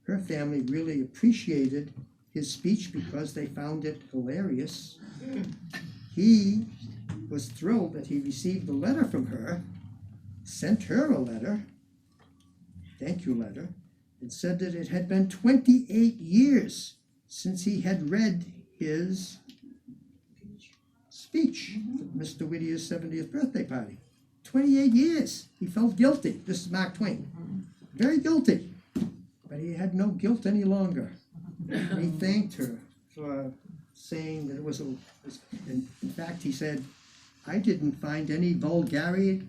her family really appreciated his speech because they found it hilarious. He was thrilled that he received a letter from her, sent her a letter, thank you letter, and said that it had been 28 years since he had read his speech at Mr. Whittier's 70th birthday party. 28 years. He felt guilty. This is Mark Twain. Very guilty. But he had no guilt any longer. And he thanked her for saying that it was in fact, he said, I didn't find any vulgarity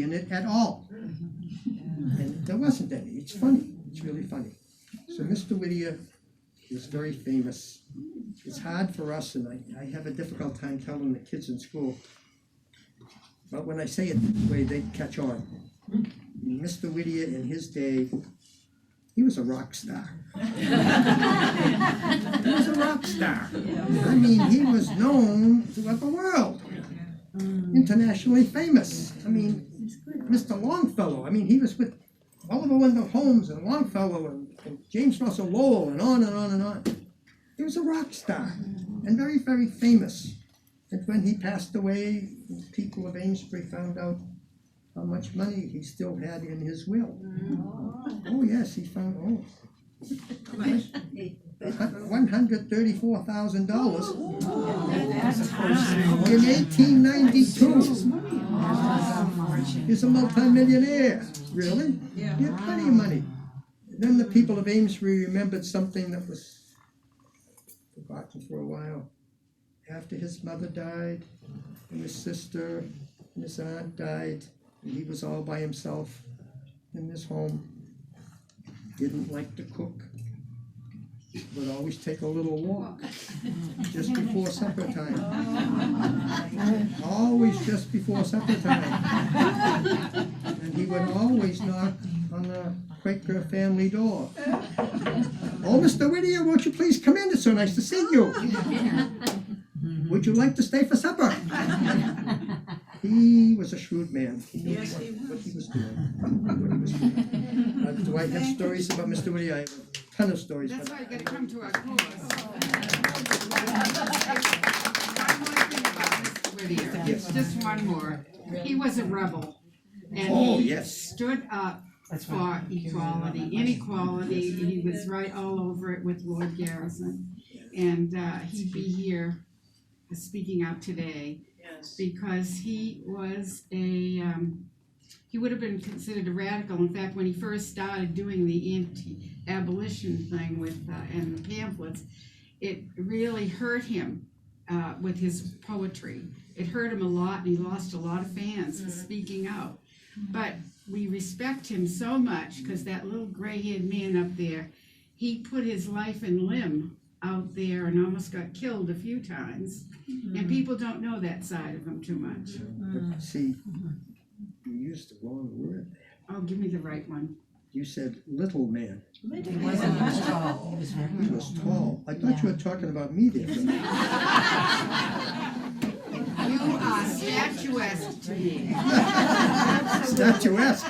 in it at all. And there wasn't any. It's funny. It's really funny. So Mr. Whittier is very famous. It's hard for us, and I have a difficult time telling the kids in school. But when I say it the way they catch on. Mr. Whittier in his day, he was a rock star. He was a rock star. I mean, he was known throughout the world. Internationally famous. I mean, Mr. Longfellow. I mean, he was with Oliver Wendell Holmes and Longfellow and James Russell Lowell and on and on and on. He was a rock star and very, very famous. And when he passed away, the people of Amesbury found out how much money he still had in his will. Oh yes, he found $134,000 in 1892. He's a multimillionaire. Really? Yeah. He had plenty of money. And then the people of Amesbury remembered something that was forgotten for a while. After his mother died, and his sister and his aunt died, and he was all by himself in his home. Didn't like to cook. Would always take a little walk just before supper time. Always just before supper time. And he would always knock on the Quaker family door. Oh, Mr. Whittier, won't you please come in? It's so nice to see you. Would you like to stay for supper? He was a shrewd man. He knew Yes, he what was. he was doing. Do I have stories about Mr. Whittier? I have a ton of stories. That's but why you gotta come to our course. One more thing about Mr. Whittier, Yes. just one more. He was a rebel. And Oh, he yes. stood up for equality, inequality. He was right all over it with Lord Garrison. And he'd be here speaking out today because he was he would have been considered a radical. In fact, when he first started doing the anti-abolition thing and the pamphlets, it really hurt him with his poetry. It hurt him a lot, and he lost a lot of fans for speaking out. But we respect him so much because that little gray-haired man up there, he put his life and limb out there and almost got killed a few times. And people don't know that side of him too much. But see, you used the wrong word there. Oh, give me the right one. You said little man. He was tall. He was tall. I thought you were talking about me there. You are statuesque to me. Statuesque.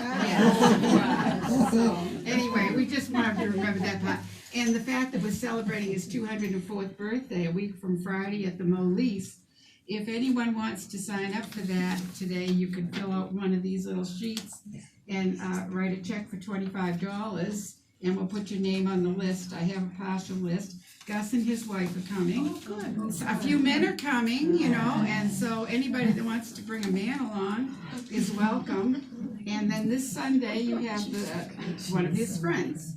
Anyway, we just wanted to remember that part. And the fact that we're celebrating his 204th birthday, a week from Friday at the Molise. If anyone wants to sign up for that today, you can fill out one of these little sheets and write a check for $25, and we'll put your name on the list. I have a partial list. Gus and his wife are coming. So a few men are coming, you know, and so anybody that wants to bring a man along is welcome. And then this Sunday, you have one of his friends,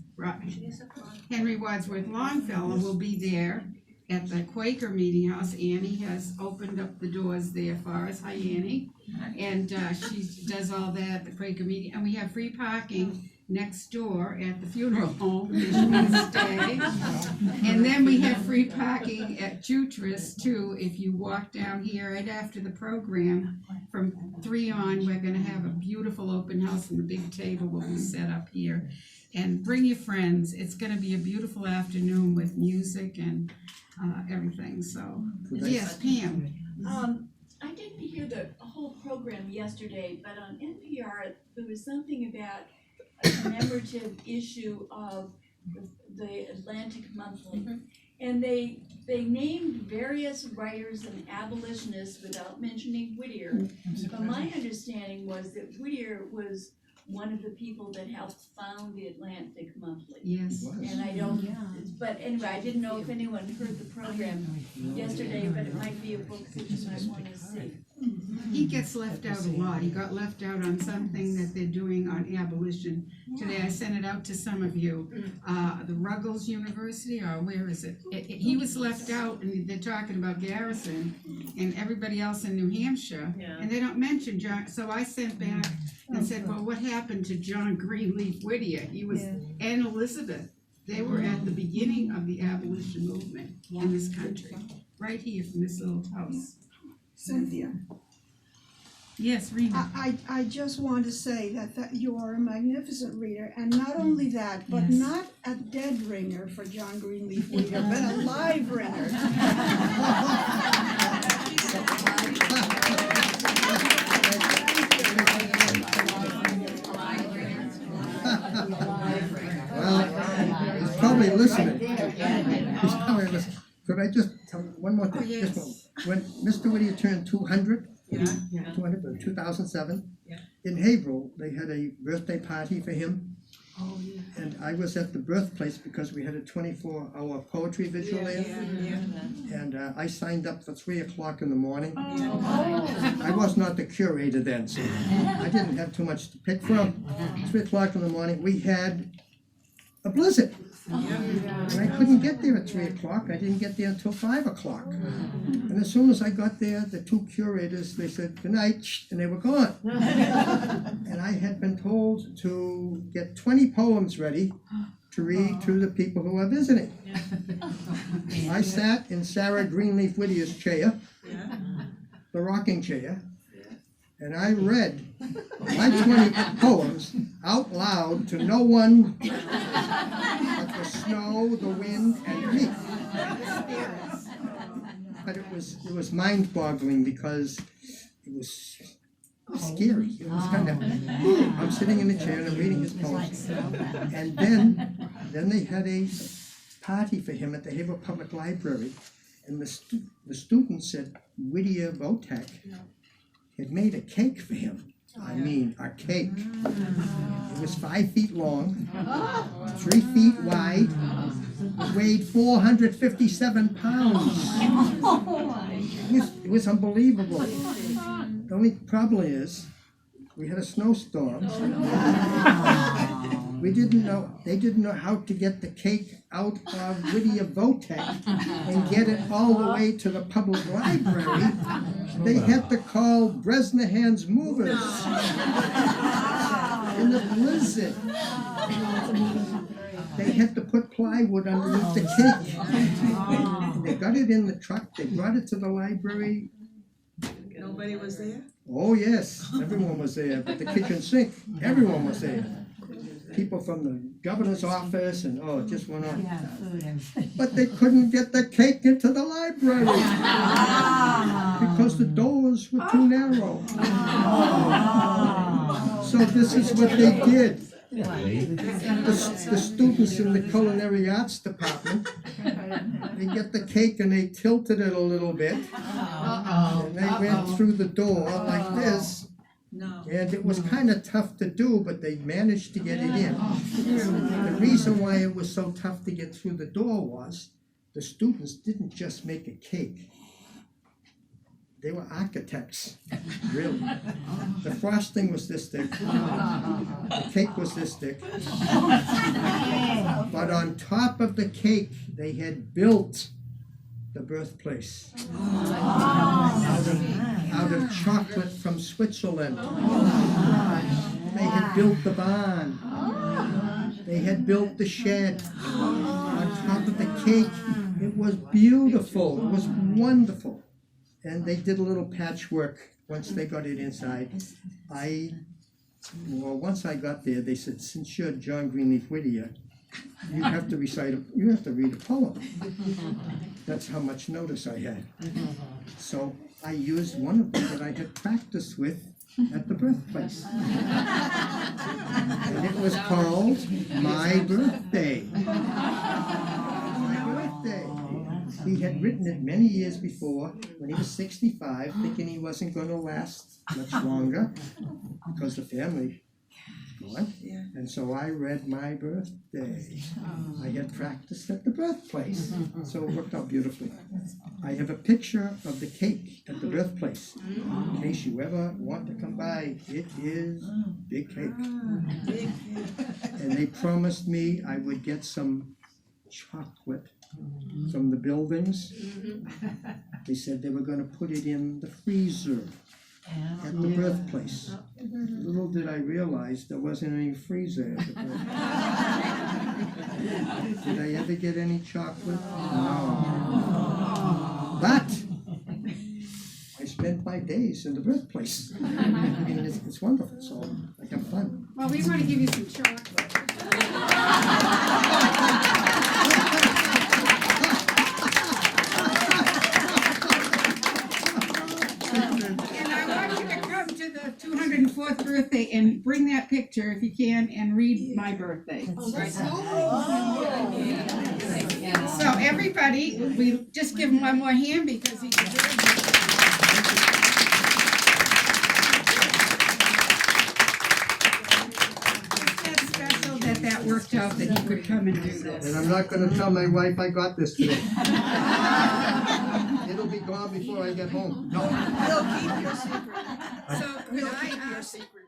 Henry Wadsworth Longfellow, will be there at the Quaker meeting house. Annie has opened up the doors there for us. Hi, Annie. And she does all that at the Quaker meeting. And we have free parking next door at the funeral home, where you can stay. And then we have free parking at Jutras too. If you walk down here right after the program, from 3 on, we're gonna have a beautiful open house and the big table will be set up here. And bring your friends. It's gonna be a beautiful afternoon with music and everything, so. Yes, Pam. I didn't hear the whole program yesterday, but on NPR, there was something about a commemorative issue of the Atlantic Monthly. And they named various writers and abolitionists without mentioning Whittier. But my understanding was that Whittier was one of the people that helped found the Atlantic Monthly. Yes. And I don't, but anyway, I didn't know if anyone heard the program yesterday, but it might be a book that you might want to see. He gets left out a lot. He got left out on something that they're doing on abolition. Today I sent it out to some of you. The Ruggles University, or where is it? He was left out, and they're talking about Garrison and everybody else in New Hampshire. And they don't mention John, so I sent back and said, well, what happened to John Greenleaf Whittier? He was, and Elizabeth. They were at the beginning of the abolition movement in this country, right here from this little house. Cynthia, Yes, Rena. I just want to say that you are a magnificent reader, and not only that, but Yes. not a dead ringer for John Greenleaf Whittier, but a live ringer. Well, he's probably listening. He's probably listening. Could I just tell one more thing? Oh, yes. Just one. When Mr. Whittier turned 200, Yeah. 200 in 2007, Yeah. in Haverhill, they had a birthday party for him. Oh, yeah. And I was at the birthplace because we had a 24-hour poetry vigil there. And I signed up for 3 o'clock in the morning. I was not the curator then, so I didn't have too much to pick from. 3 o'clock in the morning, we had a blizzard. And I couldn't get there at 3 o'clock. I didn't get there until 5 o'clock. And as soon as I got there, the 2 curators, they said, "Good night," and they were gone. And I had been told to get 20 poems ready to read to the people who are visiting. I sat in Sarah Greenleaf Whittier's chair, the rocking chair, and I read my 20 poems out loud to no one but the snow, the wind, and me. But it was mind-boggling because it was scary. It was kind of, I'm sitting in the chair and I'm reading his poems. And then they had a party for him at the Haverhill Public Library, and the students said Whittier Votek had made a cake for him. I mean, a cake. It was 5 feet long, 3 feet wide, weighed 457 pounds. It was unbelievable. The only problem is, we had a snowstorm. They didn't know how to get the cake out of Whittier Votek and get it all the way to the public library. They had to call Bresnahan's Movers in the blizzard. They had to put plywood underneath the cake. And they got it in the truck, they brought it to the library. Nobody was there? Oh, yes, everyone was there, but the kitchen sink, everyone was there. People from the governor's office and, oh, it just went on. Yeah, food and. But they couldn't get the cake into the library because the doors were too narrow. So this is what they did. The students in the culinary arts department, they get the cake and they tilted it a little bit. And they went through the door like this. No. And it was kind of tough to do, but they managed to get it in. The reason why it was so tough to get through the door was the students didn't just make a cake. They were architects, really. The frosting was this thick. The cake was this thick. But on top of the cake, they had built the birthplace out of chocolate from Switzerland. They had built the barn. They had built the shed. On top of the cake, it was beautiful. It was wonderful. And they did a little patchwork once they got it inside. Once I got there, they said, since you're John Greenleaf Whittier, you have to read a poem. That's how much notice I had. So I used one of them that I had practiced with at the birthplace. And it was called My Birthday. My Birthday. He had written it many years before when he was 65, thinking he wasn't going to last much longer because the family was gone. And so I read My Birthday. I had practiced at the birthplace, so it worked out beautifully. I have a picture of the cake at the birthplace. In case you ever want to come by, it is big cake. And they promised me I would get some chocolate from the buildings. They said they were going to put it in the freezer at the birthplace. Little did I realize there wasn't any freezer at the birthplace. Did I ever get any chocolate? No. But I spent my days in the birthplace. I mean, it's wonderful, so I have fun. Well, we want to give you some chocolate. And I want you to come to the 204th birthday and bring that picture if you can and read My Birthday. So everybody, we just give him one more hand because he deserves it. It's special that worked out that he could come and do this. And I'm not going to tell my wife I got this today. It'll be gone before I get home. No. We'll keep your secret. So could We'll I keep your ask secret.